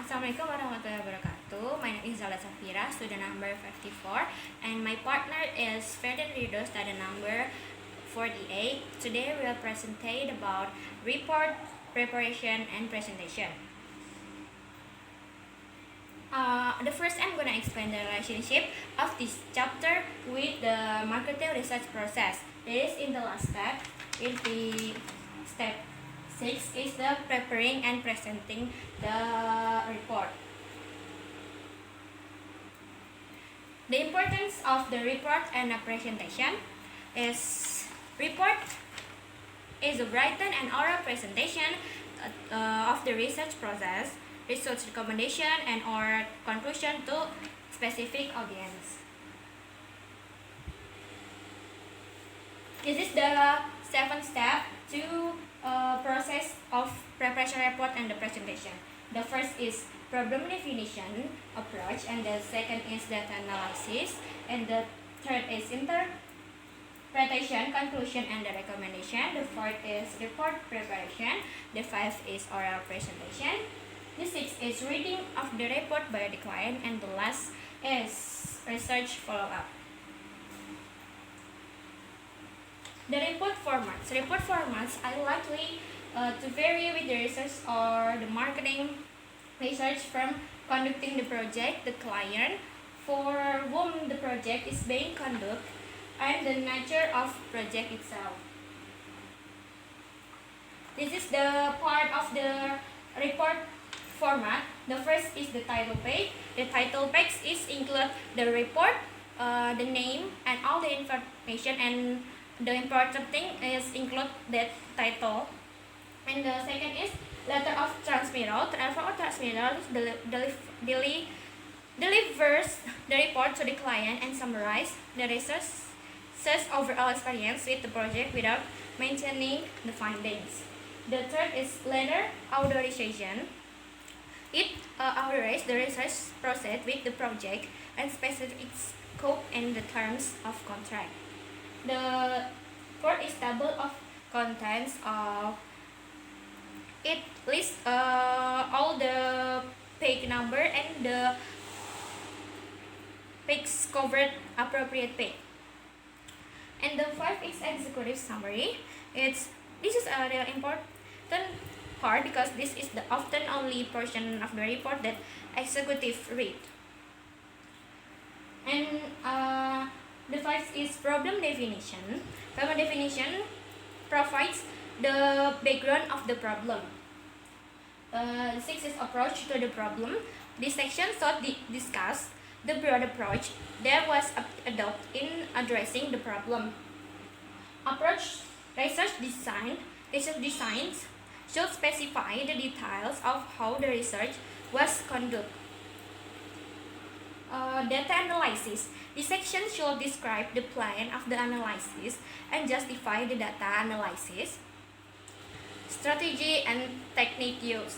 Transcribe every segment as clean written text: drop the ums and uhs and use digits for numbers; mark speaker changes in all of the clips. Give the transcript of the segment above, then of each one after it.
Speaker 1: Assalamualaikum warahmatullahi wabarakatuh. My name is Zelda Safira, student number 54, and my partner is Ferdin Ridho, student number 48. Today we will present about report preparation and presentation. The first, I'm gonna explain the relationship of this chapter with the marketing research process. This in the last step. In the step 6 is the preparing and presenting the report. The importance of the report and the presentation is report is a written and oral presentation of the research process, research recommendation and or conclusion to specific audience. This is the 7th step to process of preparation report and the presentation. The first is problem definition approach, and the second is data analysis, and the third is interpretation, conclusion, and the recommendation. The fourth is report preparation. The fifth is oral presentation. The sixth is reading of the report by the client, and the last is research follow-up. The report formats. Report formats are likely to vary with the research or the marketing research from conducting the project, the client, for whom the project is being conducted, and the nature of project itself. This is the part of the report format. The first is the title page. The title page is include the report, the name, and all the information, and the important thing is include that title. And the second is letter of transmittal. Letter of transmittal delivers the report to the client and summarize the research's overall experience with the project without mentioning the findings. The third is letter authorization. It authorizes the research process with the project and specific scope and the terms of contract. The fourth is table of contents. It lists all the page number and the page covered appropriate page. And the fifth is executive summary. This is a real important part because this is the often only portion of the report that executive read. And the fifth is problem definition. Problem definition provides the background of the problem. The sixth is approach to the problem. This section should discuss the broad approach that was adopted in addressing the problem. Approach research designs should specify the details of how the research was conducted. Data analysis. This section should describe the plan of the analysis and justify the data analysis, strategy and technique used.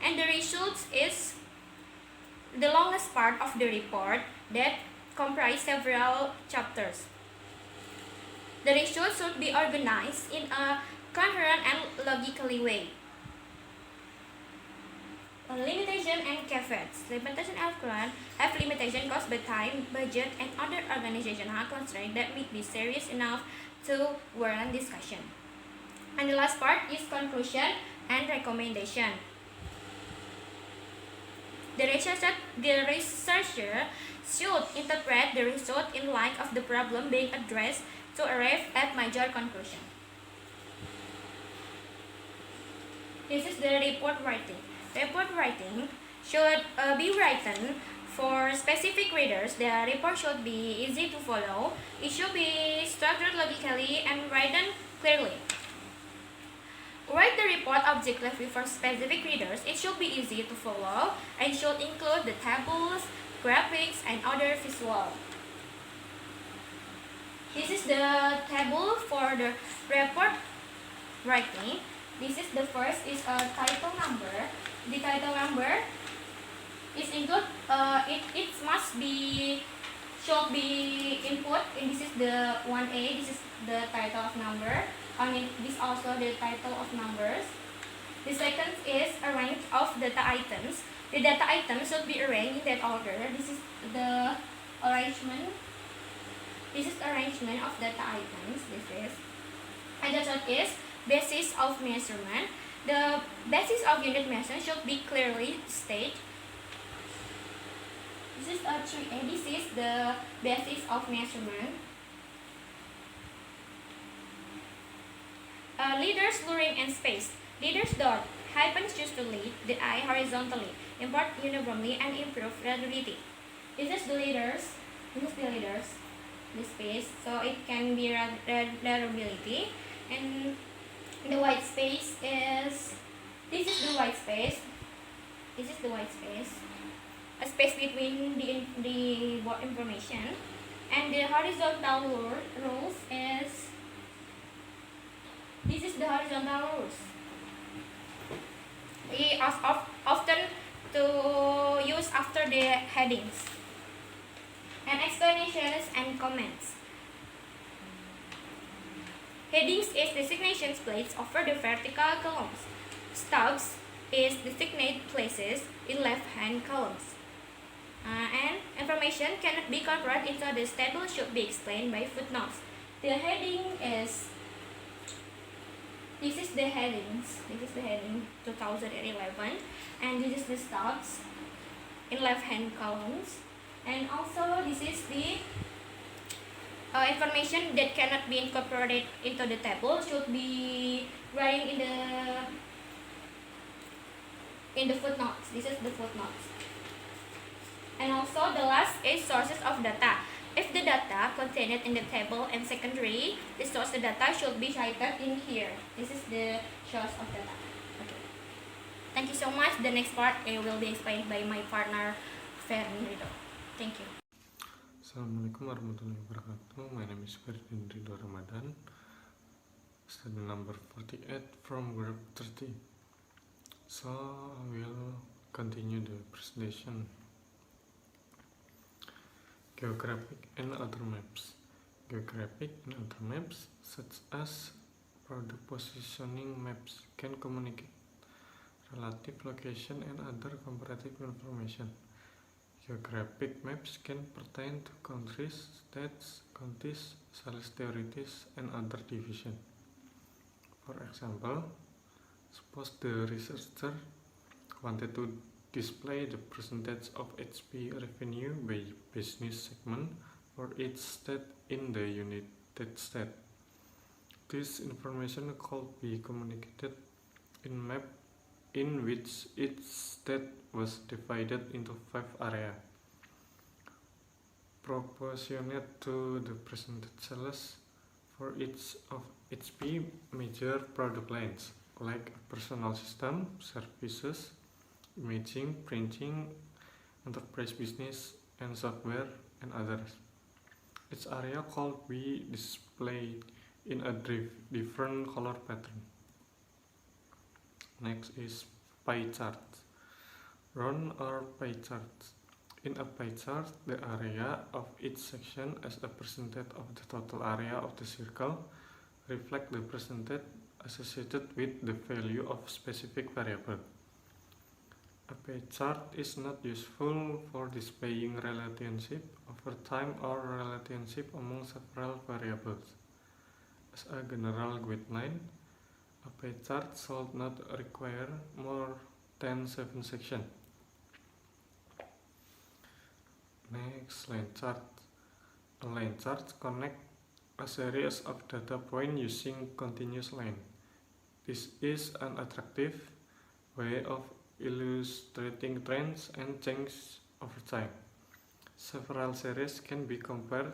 Speaker 1: And the results is the longest part of the report that comprise several chapters. The results should be organized in a coherent and logically way. Limitation and caveats. Limitation have limitation caused by time, budget, and other organizational constraints that may be serious enough to warrant discussion. And the last part is conclusion and recommendation. The researcher should interpret the result in light of the problem being addressed to arrive at major conclusion. This is the report writing. Report writing should be written for specific readers. The report should be easy to follow. It should be structured logically and written clearly. Write the report objectively for specific readers. It should be easy to follow and should include the tables, graphics, and other visual. This is the table for the report writing. This is the first is a title number. The title number is include it must be should be input, and this is the 1A. This is the title of number. This also the title of numbers. The second is a range of the data items. The data items should be arranged in that order. This is the arrangement. This is the arrangement of data items. This is, and the third is basis of measurement. The basis of unit measurement should be clearly stated. This is a 3A. This is the basis of measurement. Leaders, luring, and space. Leaders dot hyphens used to lead the eye horizontally, import uniformly, and improve readability. This is the leaders. This is the leaders. The space, so it can be readability, and the white space is. This is the white space. This is the white space. A space between the information, and the horizontal rules is. This is the horizontal rules. We often to use after the headings. And explanations and comments. Headings is designations placed over the vertical columns. Stubs is designated places in left-hand columns. And information cannot be converted into this table should be explained by footnotes. The heading is. This is the headings. This is the heading 2011, and this is the stubs in left-hand columns. And also this is the information that cannot be incorporated into the table should be writing in the footnotes. This is the footnotes. And also the last is sources of data. If the data contained in the table and secondary, the source of data should be cited in here. This is the source of data. Okay. Thank you so much. The next part will be explained by my partner Ferdin Ridho. Thank you.
Speaker 2: Assalamualaikum warahmatullahi wabarakatuh. My name is Ferdin Ridho Ramadan, student number 48 from group 30. So I will continue the presentation. Geographic and other maps. Geographic and other maps, such as product positioning maps, can communicate relative location and other comparative information. Geographic maps can pertain to countries, states, counties, sales territories, and other divisions. For example, suppose the researcher wanted to display the percentage of HP revenue by business segment for each state in the United States. This information could be communicated in map in which each state was divided into 5 areas, proportionate to the percentage sales for each of HP major product lines, like personal system, services, imaging, printing, enterprise business, and software, and others. Each area could be displayed in a different color pattern. Next is pie chart. Round or pie chart. In a pie chart, the area of each section as a percentage of the total area of the circle reflect the percentage associated with the value of specific variable. A pie chart is not useful for displaying relationship over time or relationship among several variables. As a general guideline, a pie chart should not require more than 7 sections. Next, line chart. A line chart connects a series of data points using continuous line. This is an attractive way of illustrating trends and changes over time. Several series can be compared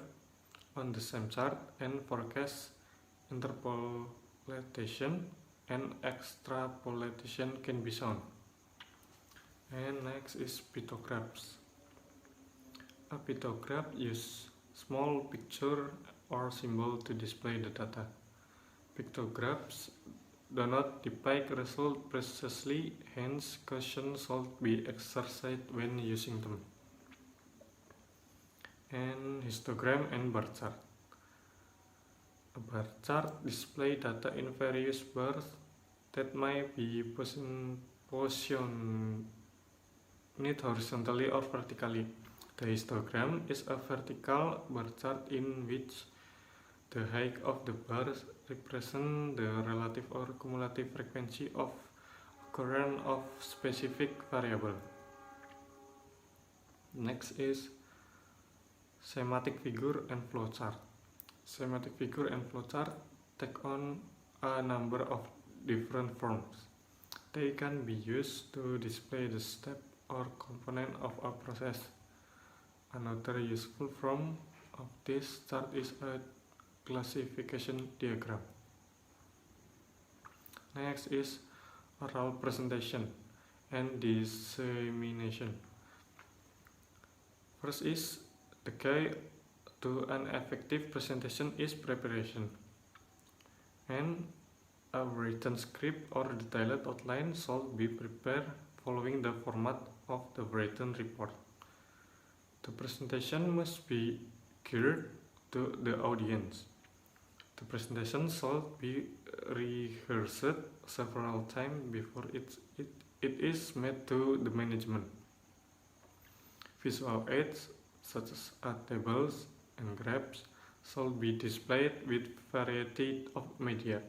Speaker 2: on the same chart, and forecast, interpolation, and extrapolation can be shown. And next is pictographs. A pictograph uses small picture or symbol to display the data. Pictographs do not depict results precisely, hence caution should be exercised when using them. And histogram and bar chart. A bar chart displays data in various bars that might be position it horizontally or vertically. The histogram is a vertical bar chart in which the height of the bars represents the relative or cumulative frequency of occurrence of specific variable. Next is schematic figure and flowchart. Schematic figure and flowchart take on a number of different forms. They can be used to display the step or component of a process. Another useful form of this chart is a classification diagram. Next is oral presentation and dissemination. First is the key to an effective presentation is preparation, and a written script or detailed outline should be prepared following the format of the written report. The presentation must be geared to the audience. The presentation should be rehearsed several times before it is made to the management. Visual aids such as tables and graphs should be displayed with variety of media.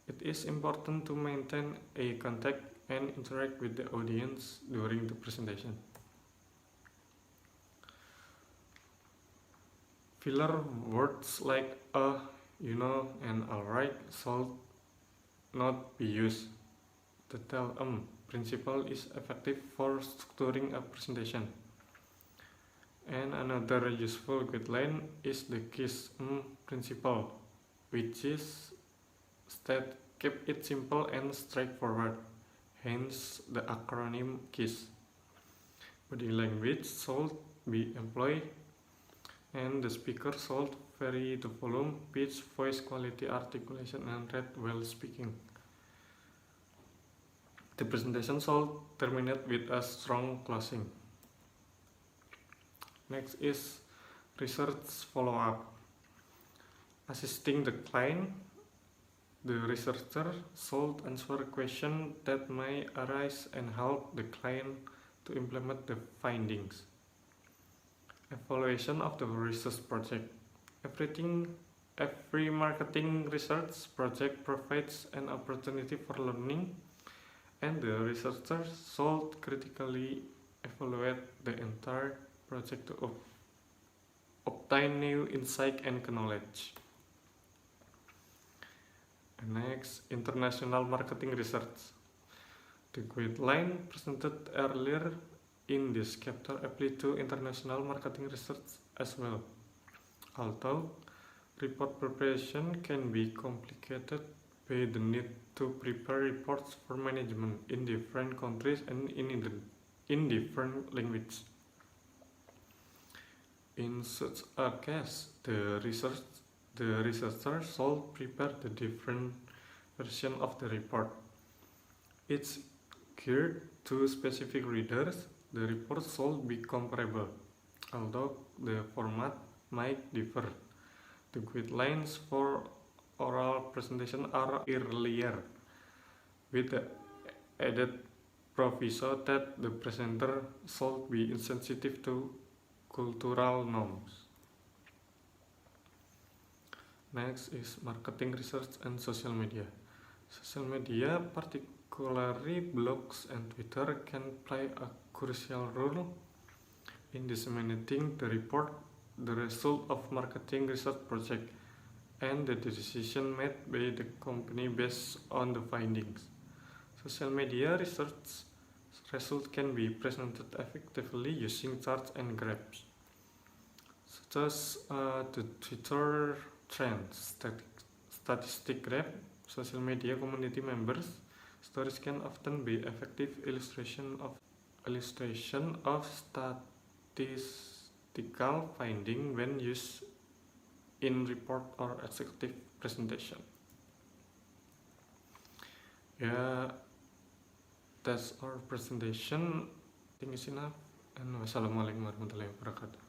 Speaker 2: It is important to maintain eye contact and interact with the audience during the presentation. Filler words like you know, and alright should not be used. The tell principle is effective for structuring a presentation. And another useful guideline is the KISS principle, which is that keep it simple and straightforward, hence the acronym KISS. Body language should be employed, and the speaker should vary the volume, pitch, voice quality, articulation, and rate while speaking. The presentation should terminate with a strong closing. Next is research follow-up. Assisting the client, the researcher should answer questions that may arise and help the client to implement the findings. Evaluation of the research project. Every marketing research project provides an opportunity for learning, and the researcher should critically evaluate the entire project to obtain new insight and knowledge. And next, international marketing research. The guideline presented earlier in this chapter apply to international marketing research as well. Although report preparation can be complicated by the need to prepare reports for management in different countries and in different languages. In such a case, the researcher should prepare the different version of the report. It's geared to specific readers. The report should be comparable, although the format might differ. The guidelines for oral presentation are earlier, with the added proviso that the presenter should be insensitive to cultural norms. Next is marketing research and social media. Social media, particularly blogs and Twitter, can play a crucial role in disseminating the report, the result of marketing research project, and the decision made by the company based on the findings. Social media research results can be presented effectively using charts and graphs, such as the Twitter trends statistic graph. Social media community members' stories can often be effective illustration of statistical finding when used in report or executive presentation. Yeah, that's our presentation. I think it's enough. And wassalamualaikum warahmatullahi wabarakatuh.